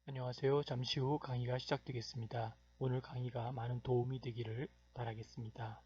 안녕하세요. 잠시 후 강의가 시작되겠습니다. 오늘 강의가 많은 도움이 되기를 바라겠습니다.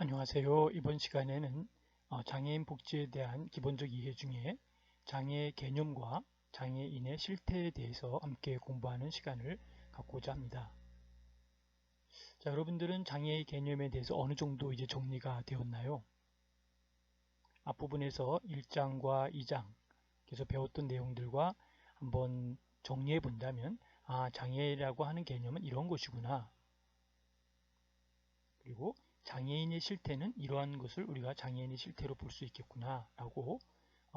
안녕하세요. 이번 시간에는 장애인 복지에 대한 기본적 이해 중에 장애 개념과 장애인의 실태에 대해서 함께 공부하는 시간을 갖고자 합니다. 자, 여러분들은 장애의 개념에 대해서 어느 정도 이제 정리가 되었나요? 앞부분에서 1장과 2장 계속 배웠던 내용들과 한번 정리해 본다면 장애라고 하는 개념은 이런 것이구나. 그리고 장애인의 실태는 이러한 것을 우리가 장애인의 실태로 볼 수 있겠구나 라고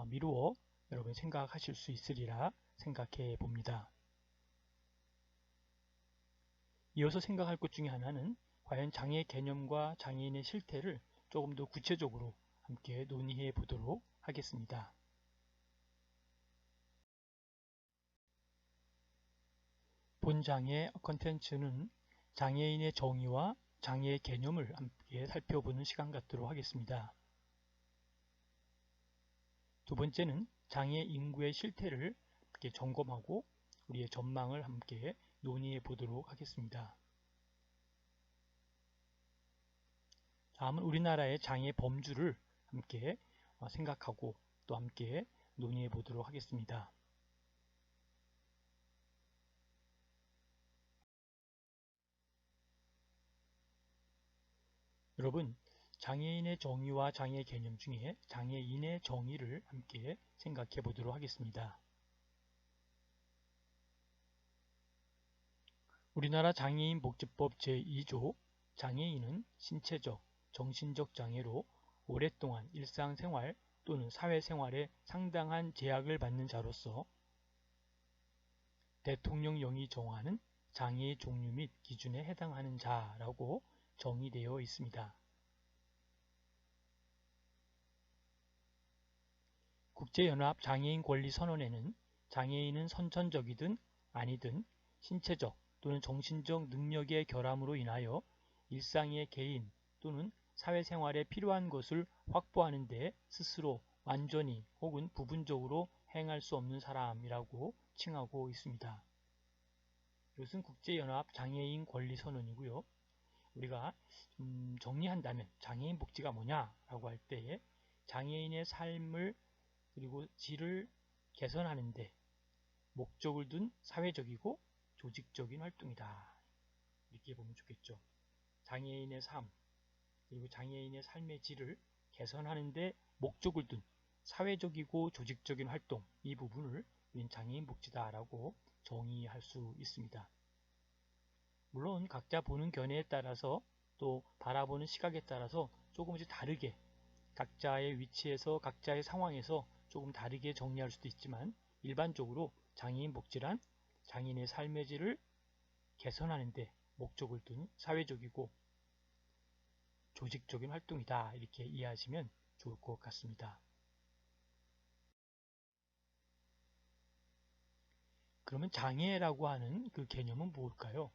미루어 여러분 생각하실 수 있으리라 생각해 봅니다. 이어서 생각할 것 중에 하나는 과연 장애 개념과 장애인의 실태를 조금 더 구체적으로 함께 논의해 보도록 하겠습니다. 본 장애 컨텐츠는 장애인의 정의와 장애의 개념을 함께 살펴보는 시간 갖도록 하겠습니다. 두 번째는 장애 인구의 실태를 함께 점검하고 우리의 전망을 함께 논의해 보도록 하겠습니다. 다음은 우리나라의 장애 범주를 함께 생각하고 또 함께 논의해 보도록 하겠습니다. 여러분, 장애인의 정의와 장애 개념 중에 장애인의 정의를 함께 생각해 보도록 하겠습니다. 우리나라 장애인 복지법 제2조 장애인은 신체적, 정신적 장애로 오랫동안 일상생활 또는 사회생활에 상당한 제약을 받는 자로서 대통령령이 정하는 장애의 종류 및 기준에 해당하는 자라고 정의되어 있습니다. 국제연합 장애인 권리 선언에는 장애인은 선천적이든 아니든 신체적 또는 정신적 능력의 결함으로 인하여 일상의 개인 또는 사회생활에 필요한 것을 확보하는 데 스스로 완전히 혹은 부분적으로 행할 수 없는 사람이라고 칭하고 있습니다. 이것은 국제연합 장애인 권리 선언이고요. 우리가 정리한다면 장애인 복지가 뭐냐라고 할 때에 장애인의 삶을 그리고 질을 개선하는 데 목적을 둔 사회적이고 조직적인 활동이다. 이렇게 보면 좋겠죠. 장애인의 삶 그리고 장애인의 삶의 질을 개선하는 데 목적을 둔 사회적이고 조직적인 활동 이 부분을 우린 장애인 복지다라고 정의할 수 있습니다. 물론 각자 보는 견해에 따라서 또 바라보는 시각에 따라서 조금씩 다르게 각자의 위치에서 각자의 상황에서 조금 다르게 정리할 수도 있지만 일반적으로 장애인 복지란 장애인의 삶의 질을 개선하는 데 목적을 둔 사회적이고 조직적인 활동이다 이렇게 이해하시면 좋을 것 같습니다. 그러면 장애라고 하는 그 개념은 뭘까요?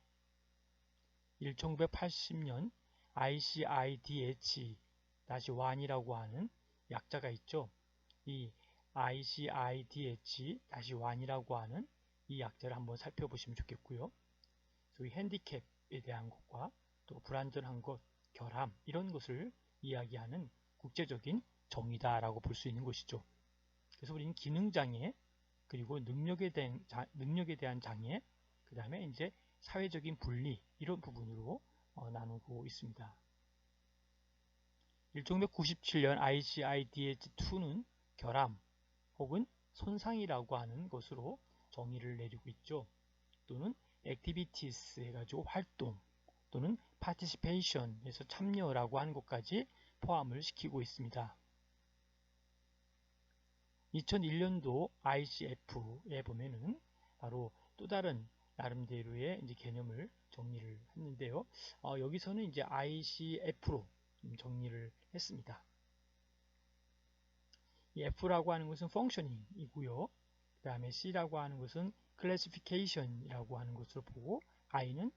1980년 ICIDH-1이라고 하는 약자가 있죠. 이 ICIDH-1이라고 하는 이 약자를 한번 살펴보시면 좋겠고요. 소위 핸디캡에 대한 것과 또 불완전한 것, 결함 이런 것을 이야기하는 국제적인 정의다라고 볼 수 있는 것이죠. 그래서 우리는 기능장애 그리고 능력에 대한 장애 그 다음에 이제 사회적인 분리 이런 부분으로 나누고 있습니다. 1997년 ICIDH2는 결함 혹은 손상이라고 하는 것으로 정의를 내리고 있죠. 또는 activities 해가지고 활동 또는 participation에서 참여라고 하는 것까지 포함을 시키고 있습니다. 2001년도 ICF에 보면은 바로 또 다른 나름대로의 이제 개념을 정리를 했는데요. 여기서는 이제 ICF로 정리를 했습니다. 이 F라고 하는 것은 functioning이고요. 그 다음에 C라고 하는 것은 classification이라고 하는 것으로 보고 I는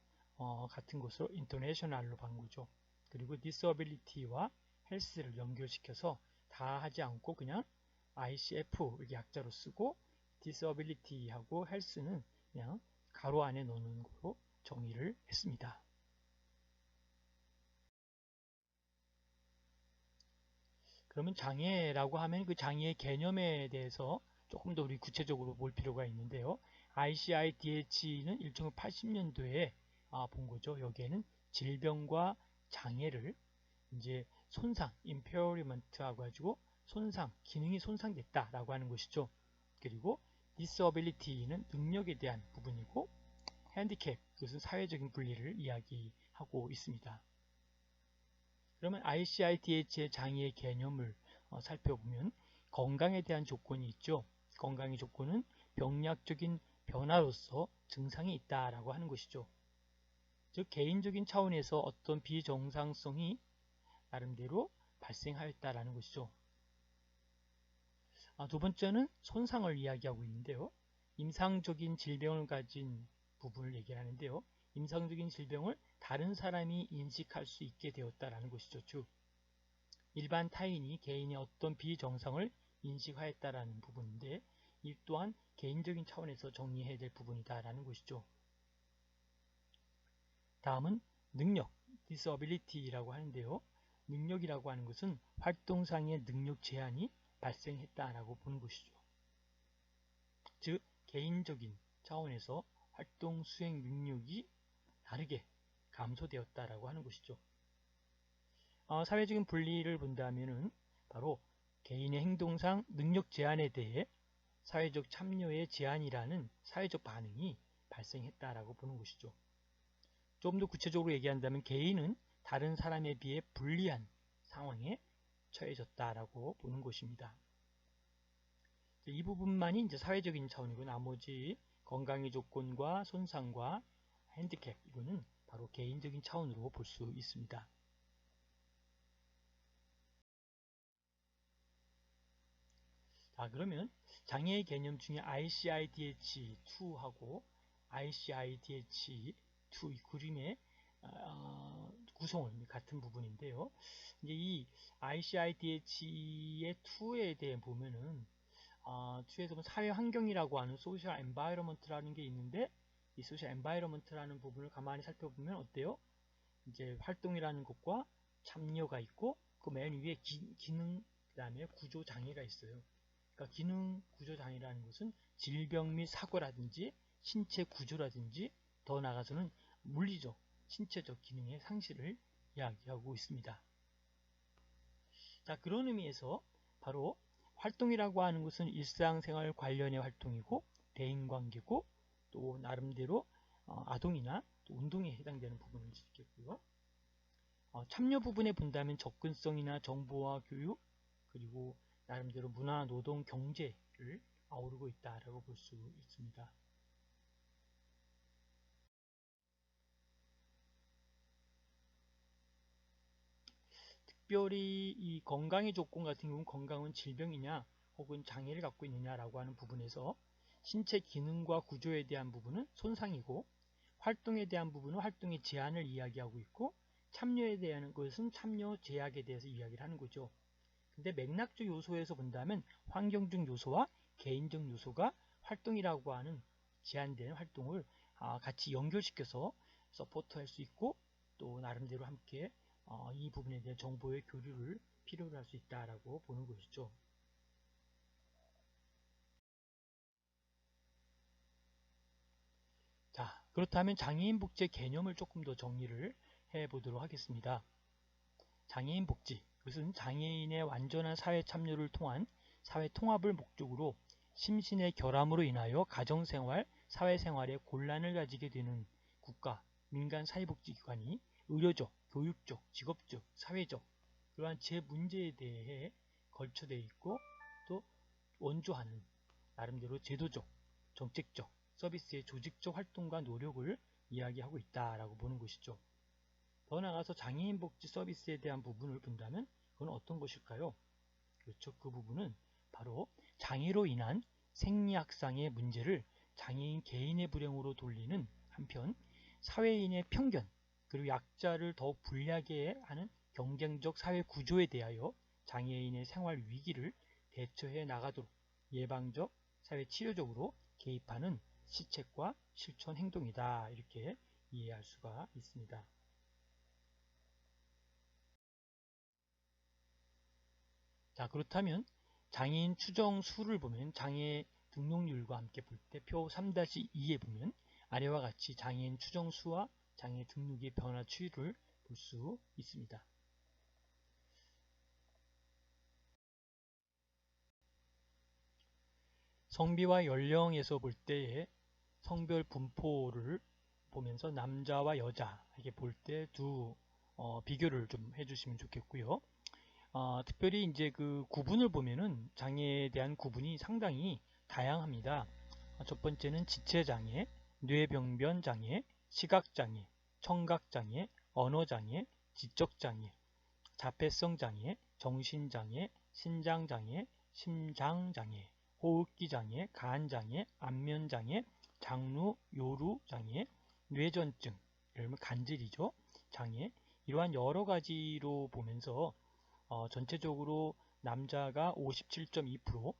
같은 것으로 international로 바꾸죠. 그리고 disability와 health를 연결시켜서 다 하지 않고 그냥 ICF 이렇게 약자로 쓰고 disability하고 health는 그냥 가로 안에 넣는 거로 정의를 했습니다. 그러면 장애라고 하면 그 장애의 개념에 대해서 조금 더 우리 구체적으로 볼 필요가 있는데요. ICIDH는 1980년도에 본 거죠. 여기에는 질병과 장애를 이제 손상, impairment하고 가지고 손상, 기능이 손상됐다라고 하는 것이죠. 그리고 disability는 능력에 대한 부분이고 handicap, 그것은 사회적인 분리를 이야기하고 있습니다. 그러면 ICIDH의 장애의 개념을 살펴보면 건강에 대한 조건이 있죠. 건강의 조건은 병약적인 변화로서 증상이 있다라고 하는 것이죠. 즉 개인적인 차원에서 어떤 비정상성이 나름대로 발생하였다라는 것이죠. 두 번째는 손상을 이야기하고 있는데요. 임상적인 질병을 가진 부분을 얘기하는데요. 임상적인 질병을 다른 사람이 인식할 수 있게 되었다라는 것이죠. 즉 일반 타인이 개인의 어떤 비정상을 인식하였다라는 부분인데 이 또한 개인적인 차원에서 정리해야 될 부분이다라는 것이죠. 다음은 능력, disability라고 하는데요. 능력이라고 하는 것은 활동상의 능력 제한이 발생했다라고 보는 것이죠. 즉 개인적인 차원에서 활동 수행 능력이 다르게 감소되었다라고 하는 것이죠. 사회적인 분리를 본다면은 바로 개인의 행동상 능력 제한에 대해 사회적 참여의 제한이라는 사회적 반응이 발생했다라고 보는 것이죠. 좀 더 구체적으로 얘기한다면 개인은 다른 사람에 비해 불리한 상황에 처해졌다라고 보는 것입니다. 이 부분만이 이제 사회적인 차원이고 나머지 건강의 조건과 손상과 핸디캡 이거는 바로 개인적인 차원으로 볼 수 있습니다. 자, 그러면 장애의 개념 중에 ICIDH2하고 ICIDH2 이 그림의 구성은 같은 부분인데요. 이제 이 ICIDH의 2에 대해 보면은 2에서 보면 사회 환경이라고 하는 소셜 엔바이러먼트라는 게 있는데 이 소셜 엔바이러먼트라는 부분을 가만히 살펴보면 어때요? 이제 활동이라는 것과 참여가 있고 그 맨 위에 기능 그다음에 구조 장애가 있어요. 그러니까 기능 구조 장애라는 것은 질병 및 사고라든지 신체 구조라든지 더 나아가서는 물리적, 신체적 기능의 상실을 이야기하고 있습니다. 자, 그런 의미에서 바로 활동이라고 하는 것은 일상생활 관련의 활동이고 대인관계고 또 나름대로 아동이나 또 운동에 해당되는 부분을 지켰고요. 참여 부분에 본다면 접근성이나 정보와 교육 그리고 나름대로 문화, 노동, 경제를 아우르고 있다라고 볼 수 있습니다. 특별히 이 건강의 조건 같은 경우는 건강은 질병이냐 혹은 장애를 갖고 있느냐라고 하는 부분에서 신체 기능과 구조에 대한 부분은 손상이고 활동에 대한 부분은 활동의 제한을 이야기하고 있고 참여에 대한 것은 참여 제약에 대해서 이야기를 하는 거죠. 근데 맥락적 요소에서 본다면 환경적 요소와 개인적 요소가 활동이라고 하는 제한된 활동을 같이 연결시켜서 서포트할 수 있고 또 나름대로 함께 이 부분에 대한 정보의 교류를 필요로 할 수 있다라고 보는 것이죠. 자, 그렇다면 장애인 복지의 개념을 조금 더 정리를 해보도록 하겠습니다. 장애인 복지, 그것은 장애인의 완전한 사회 참여를 통한 사회 통합을 목적으로 심신의 결함으로 인하여 가정생활, 사회생활에 곤란을 가지게 되는 국가, 민간 사회복지기관이 의료적, 교육적, 직업적, 사회적 그러한 제 문제에 대해 걸쳐되어 있고 또 원조하는 나름대로 제도적, 정책적, 서비스의 조직적 활동과 노력을 이야기하고 있다라고 보는 것이죠. 더 나아가서 장애인 복지 서비스에 대한 부분을 본다면 그건 어떤 것일까요? 그렇죠. 그 부분은 바로 장애로 인한 생리학상의 문제를 장애인 개인의 불행으로 돌리는 한편 사회인의 편견 그리고 약자를 더욱 불리하게 하는 경쟁적 사회 구조에 대하여 장애인의 생활 위기를 대처해 나가도록 예방적, 사회 치료적으로 개입하는 시책과 실천 행동이다. 이렇게 이해할 수가 있습니다. 자, 그렇다면 장애인 추정 수를 보면 장애 등록률과 함께 볼 때 표 3-2에 보면 아래와 같이 장애인 추정 수와 장애 등록의 변화 추이를 볼 수 있습니다. 성비와 연령에서 볼 때의 성별 분포를 보면서 남자와 여자 이렇게 볼 때 두 비교를 좀 해주시면 좋겠고요. 특별히 이제 그 구분을 보면은 장애에 대한 구분이 상당히 다양합니다. 첫 번째는 지체장애, 뇌병변장애, 시각장애, 청각장애, 언어장애, 지적장애, 자폐성장애, 정신장애, 신장장애, 심장장애, 호흡기장애, 간장애, 안면장애, 장루, 요루장애, 뇌전증, 이러면 간질이죠. 장애, 이러한 여러 가지로 보면서 전체적으로 남자가 57.2%,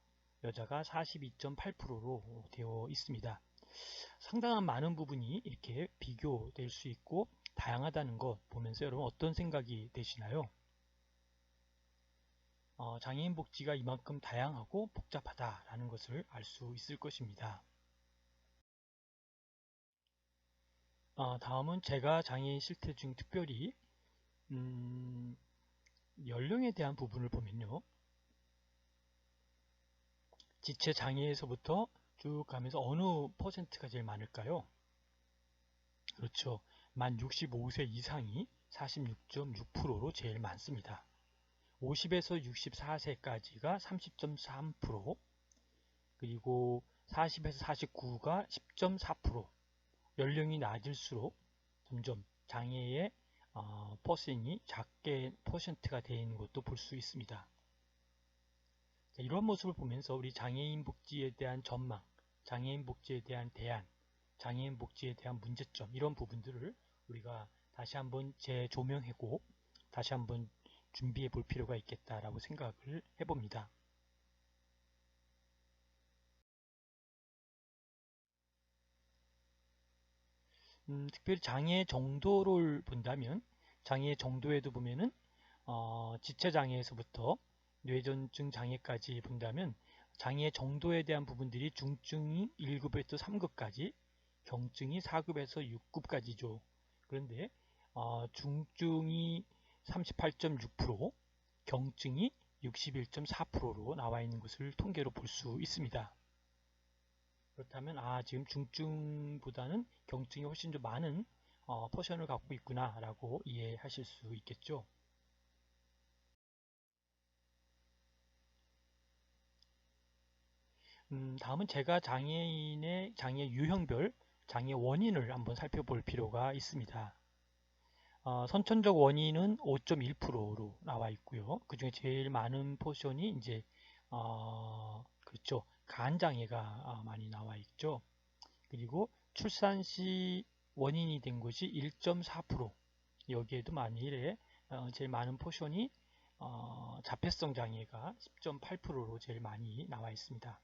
여자가 42.8%로 되어 있습니다. 상당한 많은 부분이 이렇게 비교될 수 있고 다양하다는 것 보면서 여러분 어떤 생각이 되시나요? 장애인 복지가 이만큼 다양하고 복잡하다라는 것을 알 수 있을 것입니다. 다음은 제가 장애인 실태 중 특별히 연령에 대한 부분을 보면요. 지체 장애에서부터 쭉 가면서 어느 퍼센트가 제일 많을까요? 그렇죠. 만 65세 이상이 46.6%로 제일 많습니다. 50에서 64세까지가 30.3%, 그리고 40에서 49가 10.4%, 연령이 낮을수록 점점 장애의 퍼센이 작게 퍼센트가 되어 있는 것도 볼 수 있습니다. 자, 이런 모습을 보면서 우리 장애인 복지에 대한 전망, 장애인 복지에 대한 대안, 장애인 복지에 대한 문제점 이런 부분들을 우리가 다시 한번 재조명하고 다시 한번 준비해 볼 필요가 있겠다라고 생각을 해봅니다. 특별히 장애 정도를 본다면 장애 정도에도 보면은 지체 장애에서부터 뇌전증 장애까지 본다면 장애 정도에 대한 부분들이 중증이 1급에서 3급까지, 경증이 4급에서 6급까지죠. 그런데 중증이 38.6%, 경증이 61.4%로 나와 있는 것을 통계로 볼 수 있습니다. 그렇다면 지금 중증보다는 경증이 훨씬 더 많은 포션을 갖고 있구나 라고 이해하실 수 있겠죠. 다음은 제가 장애인의 장애 유형별 장애 원인을 한번 살펴볼 필요가 있습니다. 선천적 원인은 5.1%로 나와 있고요. 그 중에 제일 많은 포션이 이제 그렇죠. 간장애가 많이 나와 있죠. 그리고 출산 시 원인이 된 것이 1.4%, 여기에도 만일에 제일 많은 포션이 자폐성 장애가 10.8%로 제일 많이 나와 있습니다.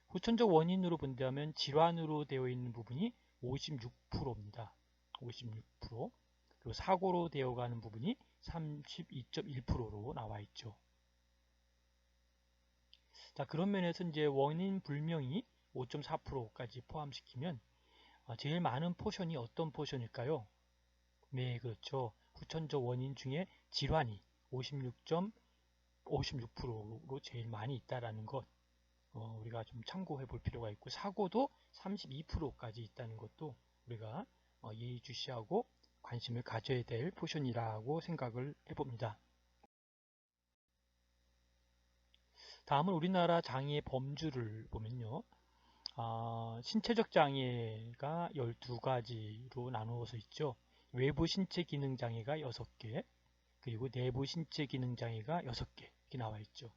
후천적 원인으로 본다면 질환으로 되어 있는 부분이 56%입니다. 56%. 그리고 사고로 되어가는 부분이 32.1%로 나와 있죠. 자, 그런 면에서 이제 원인 불명이 5.4%까지 포함시키면 제일 많은 포션이 어떤 포션일까요? 네, 그렇죠. 후천적 원인 중에 질환이 56%로 제일 많이 있다라는 것 우리가 좀 참고해 볼 필요가 있고, 사고도 32%까지 있다는 것도 우리가 예의주시하고 관심을 가져야 될 포션이라고 생각을 해봅니다. 다음은 우리나라 장애 범주를 보면요. 신체적 장애가 12가지로 나누어서 있죠. 외부 신체 기능 장애가 6개, 그리고 내부 신체 기능 장애가 6개 이렇게 나와 있죠.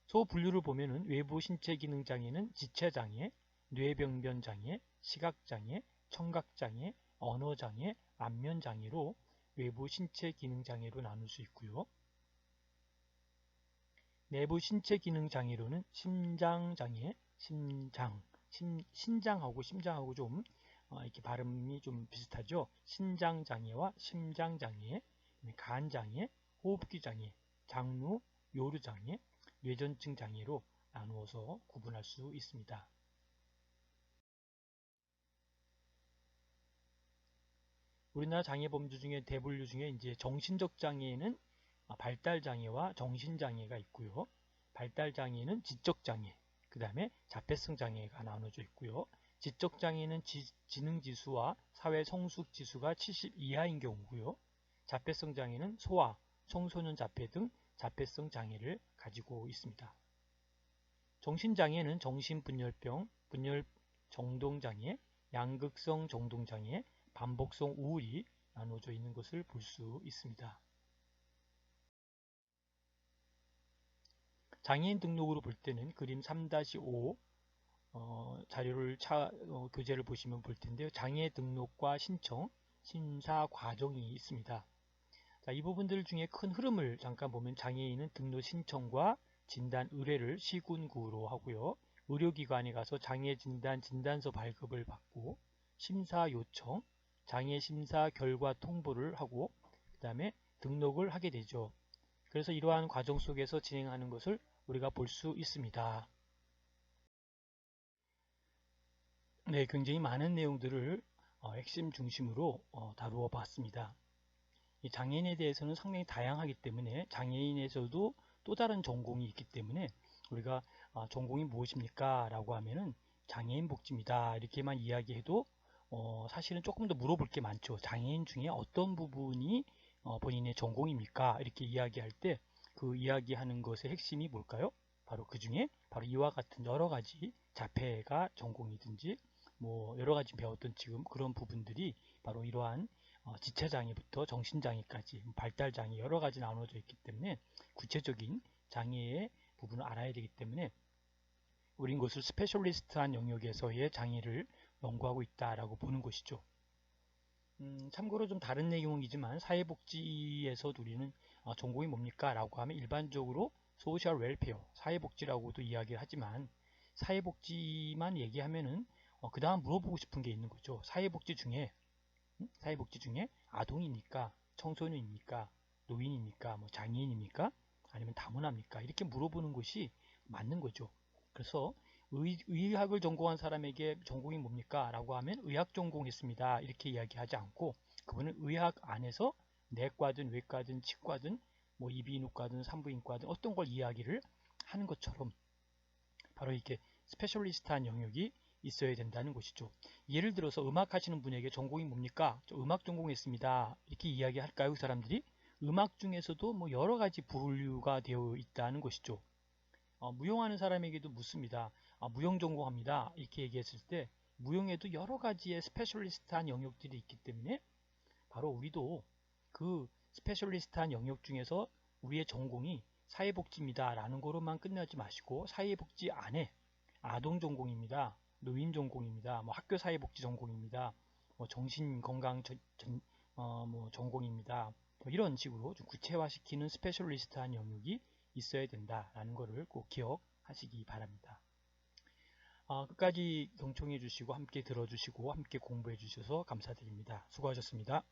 소 분류를 보면은 외부 신체 기능 장애는 지체 장애, 뇌병변 장애, 시각 장애, 청각 장애, 언어 장애, 안면 장애로 외부 신체 기능 장애로 나눌 수 있고요. 내부 신체 기능 장애로는 심장 장애, 신장하고 심장하고 좀 이렇게 발음이 좀 비슷하죠. 신장 장애와 심장 장애, 간 장애, 호흡기 장애, 장루, 요르장애, 뇌전증 장애로 나누어서 구분할 수 있습니다. 우리나라 장애범주 중에 대분류 중에 이제 정신적 장애에는 발달 장애와 정신 장애가 있고요. 발달 장애는 지적 장애, 그 다음에 자폐성 장애가 나눠져 있고요. 지적 장애는 지능 지수와 사회 성숙 지수가 70 이하인 경우고요. 자폐성 장애는 소아, 청소년 자폐 등 자폐성 장애를 가지고 있습니다. 정신장애는 정신분열병, 분열 정동장애, 양극성 정동장애, 반복성 우울이 나눠져 있는 것을 볼 수 있습니다. 장애인 등록으로 볼 때는 그림 3-5 자료를 교재를 보시면 볼 텐데요. 장애 등록과 신청, 심사 과정이 있습니다. 자, 이 부분들 중에 큰 흐름을 잠깐 보면 장애인은 등록 신청과 진단 의뢰를 시군구로 하고요. 의료기관에 가서 장애 진단 진단서 발급을 받고 심사 요청, 장애 심사 결과 통보를 하고 그 다음에 등록을 하게 되죠. 그래서 이러한 과정 속에서 진행하는 것을 우리가 볼 수 있습니다. 네, 굉장히 많은 내용들을 핵심 중심으로 다루어 봤습니다. 이 장애인에 대해서는 상당히 다양하기 때문에 장애인에서도 또 다른 전공이 있기 때문에 우리가 전공이 무엇입니까? 라고 하면은 장애인 복지입니다. 이렇게만 이야기해도 사실은 조금 더 물어볼 게 많죠. 장애인 중에 어떤 부분이 본인의 전공입니까? 이렇게 이야기할 때 그 이야기하는 것의 핵심이 뭘까요? 바로 그 중에 바로 이와 같은 여러 가지 자폐가 전공이든지 뭐 여러 가지 배웠던 지금 그런 부분들이 바로 이러한 지체장애부터 정신장애까지 발달장애 여러 가지 나눠져 있기 때문에 구체적인 장애의 부분을 알아야 되기 때문에 우린 그것을 스페셜리스트한 영역에서의 장애를 연구하고 있다라고 보는 것이죠. 참고로 좀 다른 내용이지만 사회복지에서도 우리는 전공이 뭡니까? 라고 하면 일반적으로 소셜 웰페어, 사회복지라고도 이야기를 하지만 사회복지만 얘기하면은 그 다음 물어보고 싶은 게 있는 거죠. 사회복지 중에 아동입니까? 청소년입니까? 노인입니까? 뭐 장애인입니까? 아니면 다문화입니까? 이렇게 물어보는 것이 맞는 거죠. 그래서 의학을 전공한 사람에게 전공이 뭡니까? 라고 하면 의학 전공했습니다. 이렇게 이야기하지 않고 그분은 의학 안에서 내과든 외과든 치과든 뭐 이비인후과든 산부인과든 어떤 걸 이야기를 하는 것처럼 바로 이렇게 스페셜리스트한 영역이 있어야 된다는 것이죠. 예를 들어서 음악 하시는 분에게 전공이 뭡니까? 저 음악 전공했습니다. 이렇게 이야기할까요? 그 사람들이? 음악 중에서도 뭐 여러 가지 분류가 되어 있다는 것이죠. 무용하는 사람에게도 묻습니다. 무용 전공합니다. 이렇게 얘기했을 때 무용에도 여러 가지의 스페셜리스트한 영역들이 있기 때문에 바로 우리도 그 스페셜리스트한 영역 중에서 우리의 전공이 사회복지입니다. 라는 거로만 끝나지 마시고 사회복지 안에 아동 전공입니다. 노인 전공입니다. 뭐 학교 사회복지 전공입니다. 뭐 정신건강 뭐 전공입니다. 뭐 이런 식으로 좀 구체화시키는 스페셜리스트한 영역이 있어야 된다라는 것을 꼭 기억하시기 바랍니다. 끝까지 경청해 주시고 함께 들어주시고 함께 공부해 주셔서 감사드립니다. 수고하셨습니다.